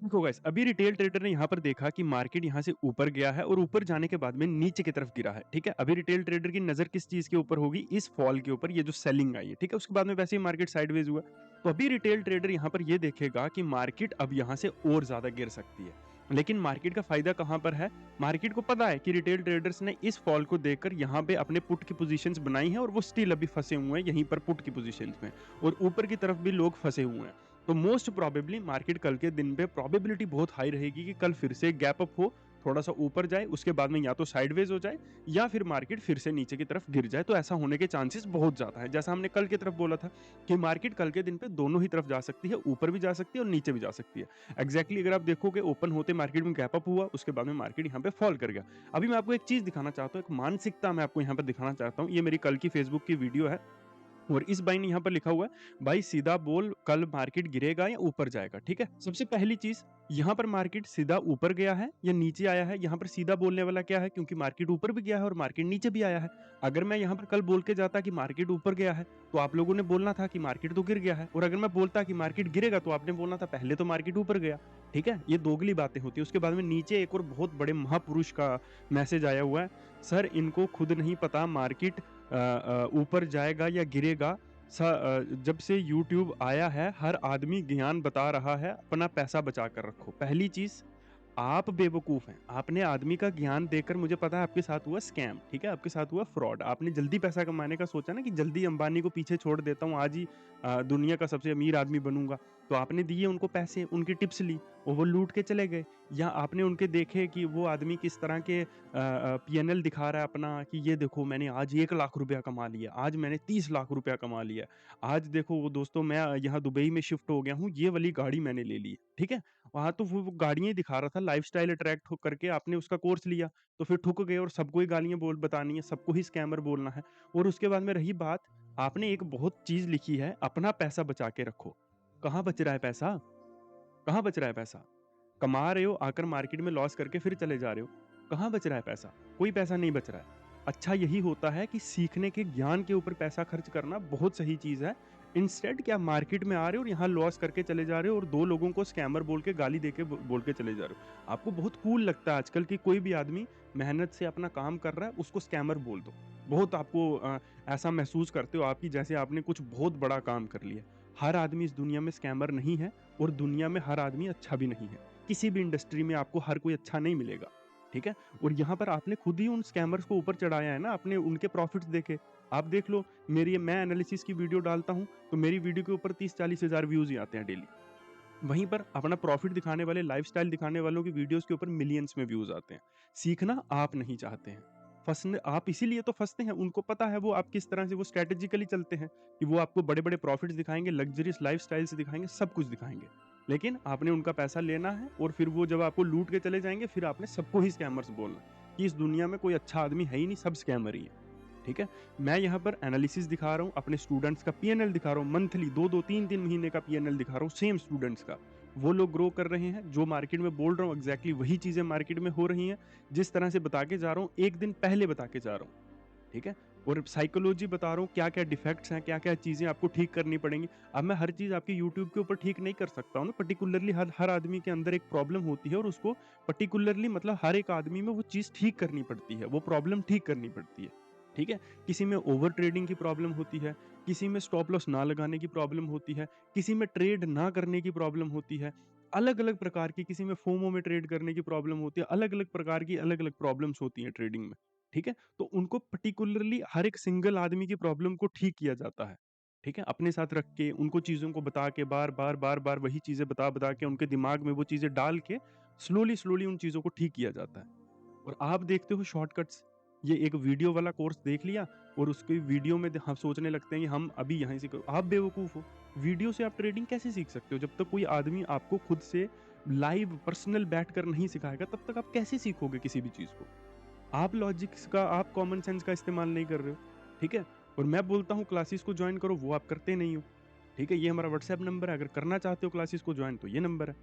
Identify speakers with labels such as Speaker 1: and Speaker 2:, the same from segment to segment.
Speaker 1: देखो गाइस, अभी retail trader ने यहाँ पर देखा कि मार्केट यहाँ से ऊपर गया है और ऊपर जाने के बाद में नीचे की तरफ गिरा है, ठीक है? अभी रिटेल ट्रेडर की नज़र किस चीज़ के ऊपर होगी? इस फॉल के ऊपर, ये जो सेलिंग आई है, ठीक है? उसके बाद में वैसे ही मार्केट साइडवेज हुआ। तो अभी रिटेल ट्रेडर यहाँ पर ये देखेगा कि मार्केट अब यहाँ से और ज़्यादा गिर सकती है। लेकिन मार्केट का फ़ायदा कहाँ पर है? मार्केट को पता है कि रिटेल ट्रेडर्स ने इस फॉल को देखकर यहाँ पे अपने पुट की पोज़ीशंस बनाई हैं और वो स्टिल अभी फँसे हुए हैं यहीं पर पुट की पोज़ीशंस में, और ऊपर की तरफ भी लोग फँसे हुए हैं। तो मोस्ट प्रोबेबली मार्केट कल के दिन पे प्रोबेबिलिटी बहुत हाई रहेगी कि कल फिर से गैप अप हो, थोड़ा-सा ऊपर जाए, उसके बाद में या तो साइडवेज हो जाए या फिर मार्केट फिर से नीचे की तरफ गिर जाए। तो ऐसा होने के चांसेस बहुत ज़्यादा हैं। जैसा हमने कल की तरफ बोला था कि मार्केट कल के दिन पे दोनों ही तरफ जा सकती है, ऊपर भी जा सकती है और नीचे भी जा सकती है। एग्ज़ैक्टली अगर आप देखोगे ओपन होते मार्केट में गैप अप हुआ, उसके बाद में मार्केट यहाँ पे फॉल कर गया। अभी मैं आपको एक चीज़ दिखाना चाहता हूँ, एक मानसिकता मैं आपको यहाँ पे दिखाना चाहता हूँ। ये मेरी कल की फेसबुक की वीडियो है। और इस भाई ने यहाँ पर लिखा हुआ है, भाई सीधा बोल कल मार्केट गिरेगा या ऊपर जाएगा, ठीक है? सबसे पहली चीज़, यहाँ पर मार्केट सीधा ऊपर गया है या नीचे आया है? यहाँ पर सीधा बोलने वाला क्या है? क्योंकि मार्केट ऊपर भी गया है और मार्केट नीचे भी आया है। अगर मैं यहाँ पर कल बोल के जाता कि मार्केट ऊपर गया है, तो आप लोगों ने बोलना था कि मार्केट तो गिर गया है, और अगर मैं बोलता कि मार्केट गिरेगा, तो आपने बोलना था पहले तो मार्केट ऊपर गया, ठीक है? ये दोगली बातें होती हैं। उसके बाद में नीचे एक और बहुत बड़े महापुरुष का मैसेज आया हुआ है, सर इनको खुद नहीं पता मार्केट ऊपर जाएगा या गिरेगा। जब से यूट्यूब आया है हर आदमी ज्ञान बता रहा है, अपना पैसा बचा कर रखो। पहली चीज़, आप बेवकूफ़ हैं। आपने आदमी का ज्ञान देकर, मुझे पता है आपके साथ हुआ स्कैम, ठीक है? आपके साथ हुआ फ्रॉड। आपने जल्दी पैसा कमाने का सोचा ना कि जल्दी अंबानी को पीछे छोड़ देता हूँ, आज ही दुनिया का सबसे अमीर आदमी बनूँगा। तो आपने दिए उनको पैसे, उनकी टिप्स ली और वो लूट के चले गए। या आपने उनके देखे कि वो आदमी किस तरह के पीएनएल दिखा रहा है अपना कि ये देखो मैंने आज 1 लाख रुपया कमा लिया, आज मैंने 30 लाख रुपया कमा लिया। आज देखो वो दोस्तों मैं यहाँ दुबई में शिफ्ट हो गया हूँ, ये वाली गाड़ी मैंने ले ली है, ठीक है? वहाँ तो वो गाड़ियाँ ही दिखा रहा था, लाइफ़स्टाइल अट्रैक्ट हो करके आपने उसका कोर्स लिया, तो फिर ठुक गए और सबको ही गालियाँ बोल बतानी है, सबको ही स्कैमर बोलना है। और उसके बाद में रही बात, आपने एक बहुत चीज़ लिखी है, अपना पैसा बचा के रखो। कहाँ बच रहा है पैसा? कहाँ बच रहा है पैसा? कमा रहे हो, आकर मार्केट में लॉस करके फिर चले जा रहे हो। कहाँ बच रहा है पैसा? कोई पैसा नहीं बच रहा है। अच्छा यही होता है कि सीखने के ज्ञान के ऊपर पैसा खर्च करना बहुत सही चीज़ है। इंस्टेड क्या मार्केट में आ रहे हो और यहाँ लॉस करके चले जा रहे हो और 2 लोगों को स्कैमर बोल के गाली देके बोल के चले जा रहे हो। आपको बहुत कूल लगता है आजकल कि कोई भी आदमी मेहनत से अपना काम कर रहा है, उसको स्कैमर बोल दो। बहुत आपको ऐसा महसूस करते हो आप कि जैसे आपने कुछ बहुत बड़ा काम कर लिया। हर आदमी इस दुनिया में स्कैमर नहीं है और दुनिया में हर आदमी अच्छा भी नहीं है। किसी भी इंडस्ट्री में आपको हर कोई अच्छा नहीं मिलेगा, ठीक है? और यहाँ पर आपने खुद ही उन स्कैमर्स को ऊपर चढ़ाया है ना, आपने उनके प्रॉफिट्स देखे। आप देख लो, मेरी मैं एनालिसिस की वीडियो डालता हूँ, तो मेरी वीडियो के ऊपर 30-40 हज़ार व्यूज़ ही आते हैं डेली। वहीं पर अपना प्रॉफिट दिखाने वाले, लाइफ़स्टाइल दिखाने वालों की वीडियोज़ के ऊपर मिलियंस में व्यूज़ आते हैं। सीखना आप नहीं चाहते हैं। फँसने आप इसीलिए तो फँसते हैं, उनको पता है वो आप किस तरह से वो स्ट्रैटेजिकली चलते हैं कि वो आपको बड़े-बड़े प्रॉफिट्स दिखाएँगे, लग्ज़रियस लाइफ़स्टाइल से दिखाएँगे, सब कुछ दिखाएँगे। लेकिन आपने उनका पैसा लेना है और फिर वो जब आपको लूट के चले जाएँगे, फिर आपने सबको ही स्कैमर्स बोलना है कि इस दुनिया में कोई अच्छा आदमी है ही नहीं, सब स्कैमर ही है। ठीक है? मैं यहाँ पर एनालिसिस दिखा रहा हूँ, अपने स्टूडेंट्स का पीएनएल दिखा रहा हूँ, मंथली 2-2, 3-3 महीने का पीएनएल दिखा रहा हूँ सेम स्टूडेंट्स का। वो लोग ग्रो कर रहे हैं, जो मार्केट में बोल रहा हूँ एग्ज़ैक्टली वही चीज़ें मार्केट में हो रही हैं, जिस तरह से बता के जा रहा हूँ, 1 दिन पहले बता के जा रहा हूँ। ठीक है? और साइकोलॉजी बता रहा हूँ, क्या-क्या डिफेक्ट्स हैं, क्या-क्या चीज़ें आपको ठीक करनी पड़ेंगी। अब मैं हर चीज़ आपके यूट्यूब के ऊपर ठीक नहीं कर सकता हूँ ना, पर्टिकुलरली हर हर आदमी के अंदर एक प्रॉब्लम होती है और उसको पर्टिकुलरली मतलब हर एक आदमी में वो चीज़ ठीक करनी पड़ती है, वो प्रॉब्लम ठीक करनी पड़ती है। ठीक है? किसी में ओवर ट्रेडिंग की प्रॉब्लम होती है, किसी में स्टॉप लॉस ना लगाने की प्रॉब्लम होती है, किसी में ट्रेड ना करने की प्रॉब्लम होती है। अलग-अलग प्रकार की, किसी में फोमो में ट्रेड करने की प्रॉब्लम होती है, अलग-अलग प्रकार की अलग-अलग प्रॉब्लम्स होती हैं ट्रेडिंग में। ठीक है? तो उनको पर्टिकुलरली हर एक सिंगल आदमी की प्रॉब्लम को ठीक किया जाता है। ठीक है? अपने साथ रख के, उनको चीज़ों को बता के बार-बार, बार-बार वही चीज़ें बता-बता के उनके दिमाग में वो चीज़ें डाल के स्लोली-स्लोली उन चीज़ों को ठीक किया जाता है। और आप देखते हो शॉर्टकट्स, ये एक वीडियो वाला कोर्स देख लिया और उसकी वीडियो में हम सोचने लगते हैं कि हम अभी यहीं से आप बेवकूफ़ हो। वीडियो से आप ट्रेडिंग कैसे सीख सकते हो? जब तक कोई आदमी आपको खुद से लाइव पर्सनल बैठकर नहीं सिखाएगा, तब तक आप कैसे सीखोगे किसी भी चीज़ को? आप लॉजिक्स का, आप कॉमन सेंस का इस्तेमाल नहीं कर रहे हो, ठीक है? और मैं बोलता हूँ क्लासेस को जॉइन करो, वो आप करते नहीं हो, ठीक है? ये हमारा व्हाट्सएप नंबर है, अगर करना चाहते हो क्लासेस को जॉइन तो ये नंबर है,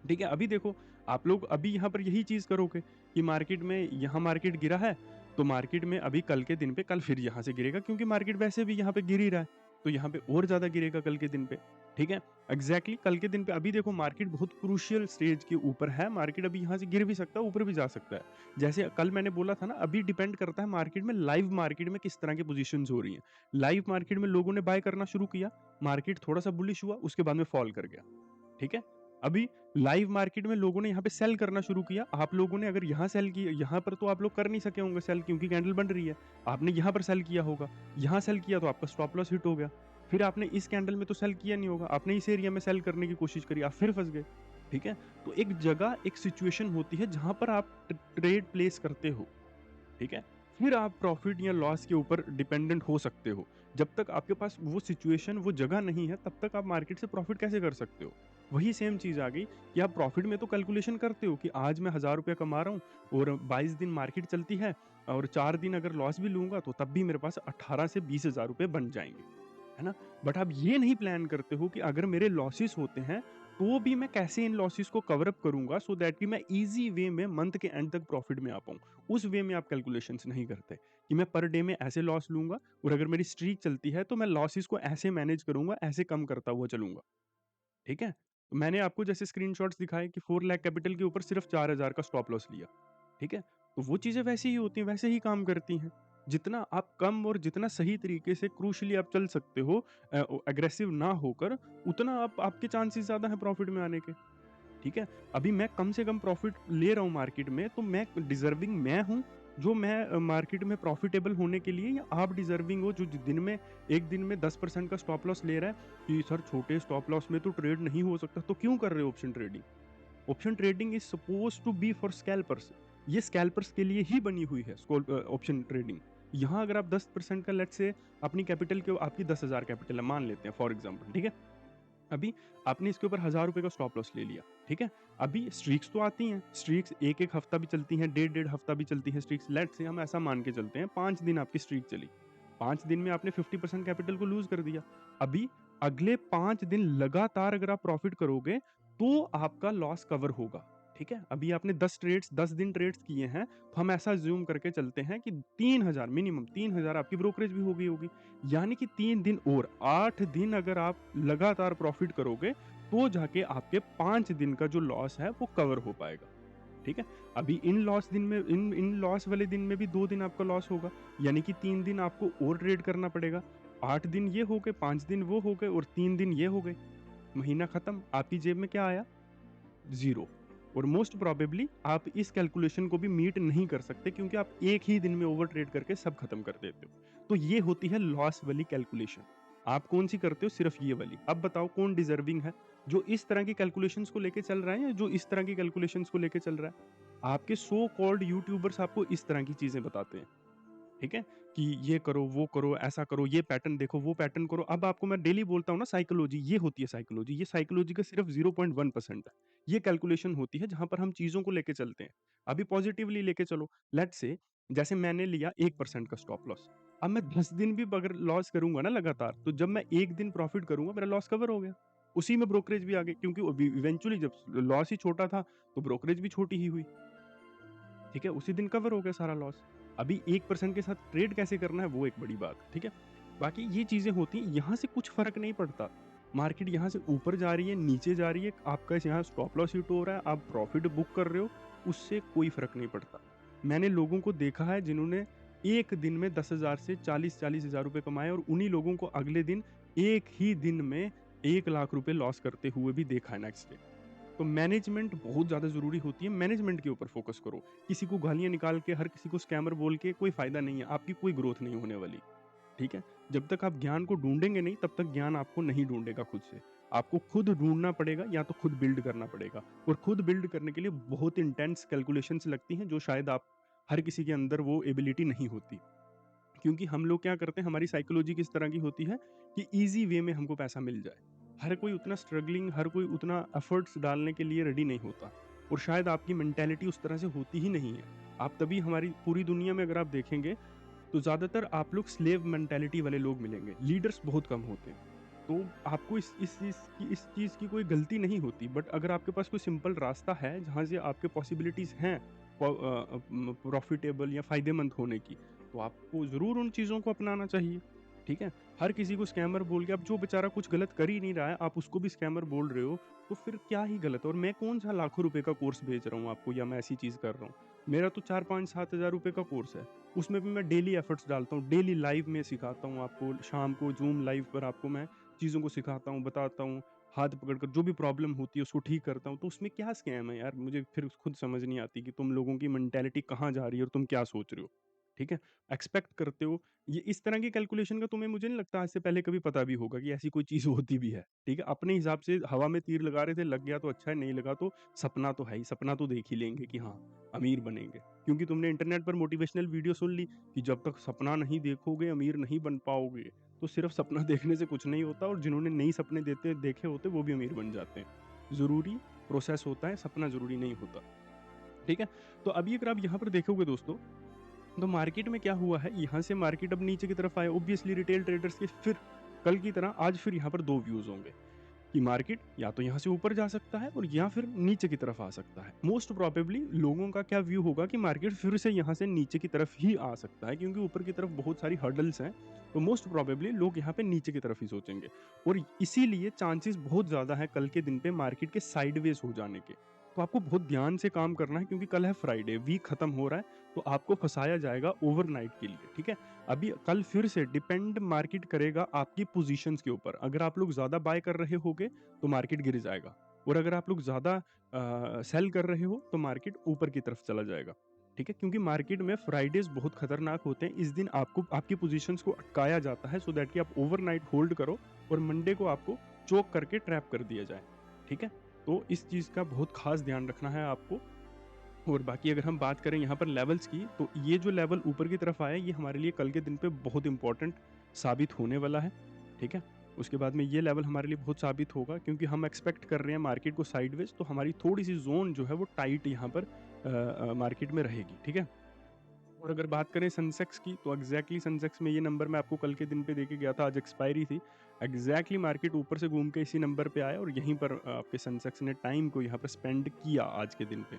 Speaker 1: ठीक है? अभी देखो, आप लोग अभी यहाँ पर यही चीज़ करोगे कि मार्केट में यहाँ मार्केट गिरा है, तो मार्केट में अभी कल के दिन पे कल फिर यहाँ से गिरेगा क्योंकि मार्केट वैसे भी यहाँ पे गिर ही रहा है, तो यहाँ पे और ज़्यादा गिरेगा कल के दिन पे। ठीक है? एग्ज़ैक्टली कल के दिन पे अभी देखो मार्केट बहुत क्रूशियल स्टेज के ऊपर है, मार्केट अभी यहाँ से गिर भी सकता है, ऊपर भी जा सकता है। जैसे कल मैंने बोला था ना, अभी डिपेंड करता है मार्केट में, लाइव मार्केट में किस तरह की पोज़ीशंस हो रही हैं। लाइव मार्केट में लोगों ने बाय करना शुरू किया, मार्केट थोड़ा-सा बुलिश हुआ, उसके बाद में फॉल कर गया। ठीक है? अभी लाइव मार्केट में लोगों ने यहाँ पे सेल करना शुरू किया। आप लोगों ने अगर यहाँ सेल किया, यहाँ पर तो आप लोग कर नहीं सके होंगे सेल, क्योंकि कैंडल बन रही है। आपने यहाँ पर सेल किया होगा, यहाँ सेल किया तो आपका स्टॉप लॉस हिट हो गया। फिर आपने इस कैंडल में तो सेल किया नहीं होगा, आपने इस एरिया में सेल करने की कोशिश करी, आप फिर फँस गए। ठीक है? तो एक जगह, एक सिचुएशन होती है जहाँ पर आप ट्रेड प्लेस करते हो। ठीक है? फिर आप प्रॉफ़िट या लॉस के ऊपर डिपेंडेंट हो सकते हो। जब तक आपके पास वो सिचुएशन, वो जगह नहीं है, तब तक आप मार्केट से प्रॉफ़िट कैसे कर सकते हो? वही सेम चीज़ आ गई कि आप प्रॉफ़िट में तो कैलकुलेशन करते हो कि आज मैं ₹1000 कमा रहा हूँ और 22 दिन मार्केट चलती है और 4 दिन अगर लॉस भी लूँगा तो तब भी मेरे पास 18 से 20,000 रुपए बन जाएँगे। है ना? बट आप ये नहीं प्लान करते हो कि अगर मेरे लॉसेस होते हैं, तो भी मैं कैसे इन लॉसेस को कवर अप करूँगा सो दैट कि मैं ईज़ी वे में मंथ के एंड तक प्रॉफ़िट में आ पाऊँ। उस वे में आप कैलकुलेशंस नहीं करते कि मैं पर डे में ऐसे लॉस लूँगा और अगर मेरी स्ट्रीक चलती है तो मैं लॉसेस को ऐसे मैनेज करूँगा, ऐसे कम करता हुआ चलूँगा। ठीक है? मैंने आपको जैसे स्क्रीनशॉट्स दिखाए कि 4 लाख कैपिटल के ऊपर सिर्फ 4000 का स्टॉप लॉस लिया। ठीक है? तो वो चीज़ें वैसे ही होती हैं, वैसे ही काम करती हैं। जितना आप कम और जितना सही तरीके से क्रूशियली आप चल सकते हो, एग्रेसिव ना होकर, उतना आप, आपके चांसेस ज़्यादा हैं प्रॉफ़िट में आने के। ठीक है? अभी मैं कम से कम प्रॉफ़िट ले रहा हूँ मार्केट में, तो मैं डिज़र्विंग मैं हूँ, जो मैं मार्केट में प्रॉफ़िटेबल होने के लिए, या आप डिज़र्विंग हो जो दिन में, 1 दिन में 10% का स्टॉप लॉस ले रहा है कि सर छोटे स्टॉप लॉस में तो ट्रेड नहीं हो सकता, तो क्यों कर रहे हो option trading? Option trading is supposed to be for scalpers. ये स्कैल्पर्स के लिए ही बनी हुई है ऑप्शन ट्रेडिंग। यहाँ अगर आप 10% का, लेट्स से अपनी कैपिटल के, आपकी 10,000 कैपिटल है मान लेते हैं फॉर एग्ज़ाम्पल, ठीक है? अभी आपने इसके ऊपर ₹1000 का स्टॉप लॉस ले लिया, ठीक है? अभी स्ट्रीक्स तो आती हैं, स्ट्रीक्स 1-1 हफ्ता भी चलती हैं, डेढ़-डेढ़ हफ्ता भी चलती हैं स्ट्रीक्स। लेट्स से हम ऐसा मान के चलते हैं 5 दिन आपकी स्ट्रीक चली। 5 दिन में आपने 50% कैपिटल को लूज़ कर दिया। अभी अगले 5 दिन लगातार अगर आप प्रॉफ़िट करोगे, तो आपका लॉस कवर होगा, ठीक है? अभी आपने 10 दिन ट्रेड्स किए हैं, तो हम ऐसा अज़्यूम करके चलते हैं कि 3000 मिनिमम 3000 आपकी ब्रोकरेज भी हो गई होगी। यानी कि 3 दिन और 8 दिन अगर आप लगातार प्रॉफ़िट करोगे, तो जाके आपके 5 दिन का जो लॉस है वो कवर हो पाएगा, ठीक है? अभी इन लॉस दिन में, इन इन लॉस वाले दिन में भी 2 दिन आपका लॉस होगा, यानी कि 3 दिन आपको और ट्रेड करना पड़ेगा। 8 दिन ये हो गए, 5 दिन वो हो गए और 3 दिन ये हो गए। महीना खत्म, आपकी जेब में क्या आया? ज़ीरो। और मोस्ट प्रोबेबली आप इस कैलकुलेशन को भी मीट नहीं कर सकते, क्योंकि आप एक ही दिन में ओवर ट्रेड करके सब खत्म कर देते हो। तो ये होती है लॉस वाली कैलकुलेशन। आप कौन-सी करते हो? सिर्फ़ ये वाली। अब बताओ कौन डिज़र्विंग है? जो इस तरह की कैलकुलेशंस को लेके चल रहा है, या जो इस तरह की कैलकुलेशंस को लेके चल रहा है? आपके सो कॉल्ड यूट्यूबर्स आपको इस तरह की चीज़ें बताते हैं। ठीक है? कि ये करो, वो करो, ऐसा करो, ये पैटर्न देखो, वो पैटर्न करो। अब आपको मैं डेली बोलता हूँ ना, साइकोलॉजी, ये होती है साइकोलॉजी। ये साइकोलॉजी का सिर्फ़ 0.1% है। ये कैलकुलेशन होती है जहाँ पर हम चीज़ों को लेके चलते हैं। अभी पॉज़िटिवली लेके चलो, लेट्स से जैसे मैंने लिया 1% का स्टॉप लॉस। अब मैं 10 दिन भी अगर लॉस करूँगा ना लगातार, तो जब मैं 1 दिन प्रॉफ़िट करूँगा, मेरा लॉस कवर हो गया। उसी में ब्रोकरेज भी आ गई, क्योंकि इवेंचुअली जब लॉस ही छोटा था, तो ब्रोकरेज भी छोटी ही हुई। ठीक है? उसी दिन कवर हो गया सारा लॉस। अभी 1% के साथ ट्रेड कैसे करना है, वो एक बड़ी बात है, ठीक है? बाकी ये चीज़ें होती हैं, यहाँ से कुछ फ़र्क नहीं पड़ता। मार्केट यहाँ से ऊपर जा रही है, नीचे जा रही है, आपका यहाँ स्टॉप लॉस हिट हो रहा है, आप प्रॉफ़िट बुक कर रहे हो, उससे कोई फ़र्क नहीं पड़ता। मैंने लोगों को देखा है जिन्होंने 1 दिन में 10,000 से 40-40 हज़ार रुपए कमाए, और उन्हीं लोगों को अगले दिन, एक ही दिन में 1 लाख रुपए लॉस करते हुए भी देखा है नेक्स्ट डे। तो मैनेजमेंट बहुत ज़्यादा ज़रूरी होती है, मैनेजमेंट के ऊपर फ़ोकस करो। किसी को गालियाँ निकाल के, हर किसी को स्कैमर बोल के कोई फ़ायदा नहीं है, आपकी कोई ग्रोथ नहीं होने वाली, ठीक है? जब तक आप ज्ञान को ढूँढेंगे नहीं, तब तक ज्ञान आपको नहीं ढूँढेगा खुद से। आपको खुद ढूँढना पड़ेगा, या तो खुद बिल्ड करना पड़ेगा, और खुद बिल्ड करने के लिए बहुत इंटेंस कैलकुलेशंस लगती हैं, जो शायद आप, हर किसी के अंदर वो एबिलिटी नहीं होती। क्योंकि हम लोग क्या करते हैं, हमारी साइकोलॉजी किस तरह की होती है कि ईज़ी वे में हमको पैसा मिल जाए। हर कोई उतना स्ट्रगलिंग, हर कोई उतना एफर्ट्स डालने के लिए रेडी नहीं होता, और शायद आपकी मेंटालिटी उस तरह से होती ही नहीं है। आप तभी, हमारी पूरी दुनिया में अगर आप देखेंगे, तो ज़्यादातर आप लोग स्लेव मेंटालिटी वाले लोग मिलेंगे, लीडर्स बहुत कम होते हैं। तो आपको इस चीज़ की कोई गलती नहीं होती, बट अगर आपके पास कोई सिंपल रास्ता है जहाँ से आपके पॉसिबिलिटीज़ हैं प्रॉफ़िटेबल या फ़ायदेमंद होने की, तो आपको ज़रूर उन चीज़ों को अपनाना चाहिए, ठीक है? हर किसी को स्कैमर बोल के अब जो बेचारा कुछ गलत कर ही नहीं रहा है, आप उसको भी स्कैमर बोल रहे हो, तो फिर क्या ही गलत है? और मैं कौन-सा लाखों रुपए का कोर्स बेच रहा हूँ आपको या मैं ऐसी चीज़ कर रहा हूँ। मेरा तो 4, 5, 7 हज़ार रुपए का कोर्स है। उसमें भी मैं डेली एफर्ट्स डालता हूँ, डेली लाइव में सिखाता हूँ आपको, शाम को ज़ूम लाइव पर आपको मैं चीज़ों को सिखाता हूँ, बताता हूँ, हाथ पकड़ कर जो भी प्रॉब्लम होती है उसको ठीक करता हूँ। तो उसमें क्या स्कैम है यार? मुझे फिर खुद समझ नहीं आती कि तुम लोगों की मेंटालिटी कहाँ जा रही है और तुम क्या सोच रहे हो? ठीक है? एक्सपेक्ट करते हो ये इस तरह की कैलकुलेशन का तुम्हें मुझे नहीं लगता आज से पहले कभी पता भी होगा कि ऐसी कोई चीज़ होती भी है, ठीक है? अपने हिसाब से हवा में तीर लगा रहे थे, लग गया तो अच्छा है, नहीं लगा तो सपना तो है ही, सपना तो देख ही लेंगे कि हाँ, अमीर बनेंगे। क्योंकि तुमने इंटरनेट पर मोटिवेशनल वीडियो सुन ली कि जब तक सपना नहीं देखोगे, अमीर नहीं बन पाओगे। तो सिर्फ़ सपना देखने से कुछ नहीं होता और जिन्होंने नहीं सपने देखे होते, वो भी अमीर बन जाते हैं। ज़रूरी प्रोसेस होता है, सपना ज़रूरी नहीं होता, ठीक है? तो अभी अगर आप यहाँ पर देखोगे दोस्तों तो मार्केट में क्या हुआ है, यहाँ से मार्केट अब नीचे की तरफ आया ऑब्वियसली रिटेल ट्रेडर्स के फिर कल की तरह आज फिर यहाँ पर 2 व्यूज़ होंगे कि मार्केट या तो यहाँ से ऊपर जा सकता है और या फिर नीचे की तरफ आ सकता है। मोस्ट प्रोबेबली लोगों का क्या व्यू होगा कि मार्केट फिर से यहाँ से नीचे की तरफ ही आ सकता है क्योंकि ऊपर की तरफ बहुत सारी हर्डल्स हैं, तो मोस्ट प्रोबेबली लोग यहाँ पे नीचे की तरफ ही सोचेंगे और इसीलिए चांसेस बहुत ज़्यादा है कल के दिन पे मार्केट के साइडवेज़ हो जाने के। तो आपको बहुत ध्यान से काम करना है क्योंकि कल है फ्राइडे, वीक खत्म हो रहा है, तो आपको फँसाया जाएगा ओवरनाइट के लिए, ठीक है? अभी कल फिर से डिपेंड मार्केट करेगा आपकी पोज़ीशंस के ऊपर। अगर आप लोग ज़्यादा बाय कर रहे होगे, तो मार्केट गिर जाएगा और अगर आप लोग ज़्यादा सेल कर रहे हो, तो मार्केट ऊपर की तरफ चला जाएगा, ठीक है? क्योंकि मार्केट में फ्राइडेज़ बहुत खतरनाक होते हैं। इस दिन आपको आपकी पोज़ीशंस को अटकाया जाता है सो दैट कि आप ओवरनाइट होल्ड करो और मंडे को आपको चोक करके ट्रैप कर दिया जाए, ठीक है? तो इस चीज़ का बहुत ख़ास ध्यान रखना है आपको और बाकी अगर हम बात करें यहाँ पर लेवल्स की, तो ये जो लेवल ऊपर की तरफ आया है, ये हमारे लिए कल के दिन पे बहुत इम्पोर्टेंट साबित होने वाला है, ठीक है? उसके बाद में ये लेवल हमारे लिए बहुत साबित होगा क्योंकि हम एक्सपेक्ट कर रहे हैं मार्केट को साइडवेज़, तो हमारी थोड़ी-सी ज़ोन जो है वो टाइट यहाँ पर मार्केट में रहेगी, ठीक है? और अगर बात करें सेंसेक्स की, तो एग्ज़ैक्टली सेंसेक्स में ये नंबर मैं आपको कल के दिन पे दे के गया था, आज एक्सपायरी थी। एग्ज़ैक्टली मार्केट ऊपर से घूम के इसी नंबर पे आया और यहीं पर आपके सेंसेक्स ने टाइम को यहाँ पर स्पेंड किया आज के दिन पे।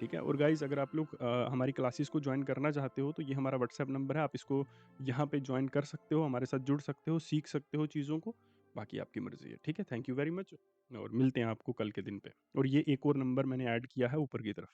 Speaker 1: ठीक है? और गाइज़ अगर आप लोग हमारी क्लासेस को जॉइन करना चाहते हो, तो ये हमारा व्हाट्सएप नंबर है, आप इसको यहाँ पे जॉइन कर सकते हो, हमारे साथ जुड़ सकते हो, सीख सकते हो चीज़ों को, बाकी आपकी मर्ज़ी है। ठीक है? थैंक यू वेरी मच और मिलते हैं आपको कल के दिन पे। और ये एक और नंबर मैंने ऐड किया है ऊपर की तरफ।